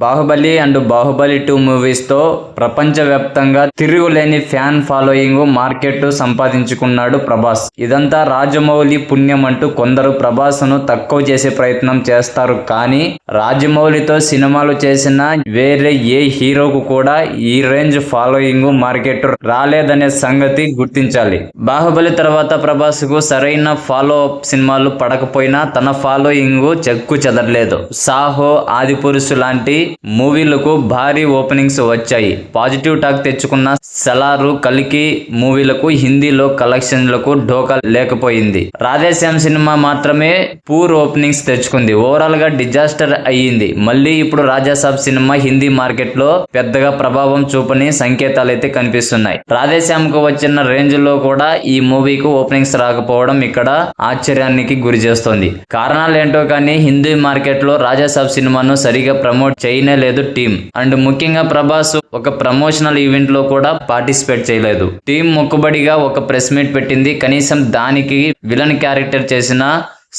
Baahubali and Baahubali 2 మూవీస్తో ప్రపంచవ్యాప్తంగా తిరుగులేని fan following market సంపాదించుకున్నాడు ప్రభాస్. ఇదంతా రాజమౌళి పుణ్యం అంటూ కొందరు ప్రభాస్ను తక్కువ చేసే ప్రయత్నం చేస్తారు. కానీ రాజమౌళితో సినిమాలు చేసిన వేరే ఏ హీరోకు కూడా ఈ రేంజ్ ఫాలోయింగ్ మార్కెట్ రాలేదనే సంగతి గుర్తించాలి. బాహుబలి తర్వాత ప్రభాస్ కు సరైన ఫాలో అప్ సినిమాలు పడకపోయినా తన ఫాలోయింగ్ చెక్కు చెదరలేదు. సాహో, ఆదిపురుషు లాంటి మూవీలకు భారీ ఓపెనింగ్స్ వచ్చాయి. పాజిటివ్ టాక్ తెచ్చుకున్న సలారు, కల్కి మూవీలకు హిందీలో కలెక్షన్లకు ఢోకా లేకపోయింది. రాధేశ్యామ్ సినిమా మాత్రమే పూర్ ఓపెనింగ్స్ తెచ్చుకుంది. ఓవరాల్ గా డిజాస్టర్ అయ్యింది. మళ్ళీ ఇప్పుడు రాజాసాబ్ సినిమా హిందీ మార్కెట్ లో పెద్దగా ప్రభావం చూపని సంకేతాలైతే కనిపిస్తున్నాయి. రాధేశ్యామ్ కు వచ్చిన రేంజ్ లో కూడా ఈ మూవీకు ఓపెనింగ్స్ రాకపోవడం ఇక్కడ ఆశ్చర్యానికి గురి చేస్తోంది. కారణాలు ఏంటో కానీ హిందీ మార్కెట్ లో రాజాసాబ్ సినిమాను సరిగా ప్రమోట్ చేయనే లేదు టీం. అండ్ ముఖ్యంగా ప్రభాస్ ఒక ప్రమోషనల్ ఈవెంట్ లో కూడా పార్టిసిపేట్ చేయలేదు. టీం మొక్కుబడిగా ఒక ప్రెస్ మీట్ పెట్టింది. కనీసం దానికి విలన్ క్యారెక్టర్ చేసిన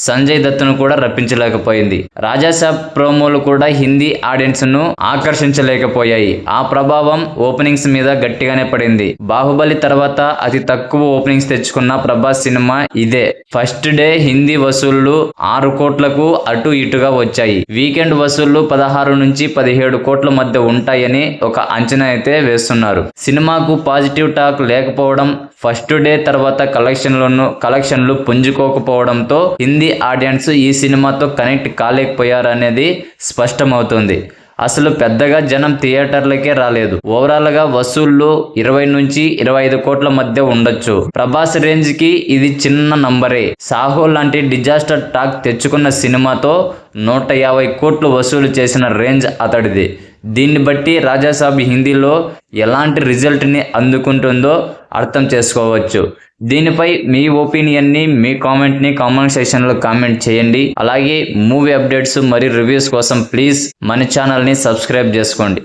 సంజయ్ దత్తును కూడా రప్పించలేకపోయింది. రాజాసాబ్ ప్రోమోలు కూడా హిందీ ఆడియన్స్ ను ఆకర్షించలేకపోయాయి. ఆ ప్రభావం ఓపెనింగ్స్ మీద గట్టిగానే పడింది. బాహుబలి తర్వాత అతి తక్కువ ఓపెనింగ్స్ తెచ్చుకున్న ప్రభాస్ సినిమా ఇదే. ఫస్ట్ డే హిందీ వసూళ్లు 6 కోట్లకు అటు ఇటుగా వచ్చాయి. వీకెండ్ వసూళ్లు 16 నుంచి 17 కోట్ల మధ్య ఉంటాయని ఒక అంచనా అయితే వేస్తున్నారు. సినిమాకు పాజిటివ్ టాక్ లేకపోవడం, ఫస్ట్ డే తర్వాత కలెక్షన్లు పుంజుకోకపోవడంతో హిందీ ఆడియన్స్ ఈ సినిమాతో కనెక్ట్ కాలేకపోయారనేది స్పష్టమవుతుంది. అసలు పెద్దగా జనం థియేటర్లకే రాలేదు. ఓవరాల్ గా వసూళ్లు 20 నుంచి 25 కోట్ల మధ్య ఉండొచ్చు. ప్రభాస్ రేంజ్ కి ఇది చిన్న నంబరే. సాహో లాంటి డిజాస్టర్ టాక్ తెచ్చుకున్న సినిమాతో 150 కోట్లు వసూలు చేసిన రేంజ్ అతడిది. దీన్ని బట్టి రాజాసాబ్ హిందీలో ఎలాంటి రిజల్ట్ని అందుకుంటుందో అర్థం చేసుకోవచ్చు. దీనిపై మీ ఒపీనియన్ని, మీ కామెంట్ని కామెంట్ సెక్షన్లో కామెంట్ చేయండి. అలాగే మూవీ అప్డేట్స్ మరియు రివ్యూస్ కోసం ప్లీజ్ మన ఛానల్ని సబ్స్క్రైబ్ చేసుకోండి.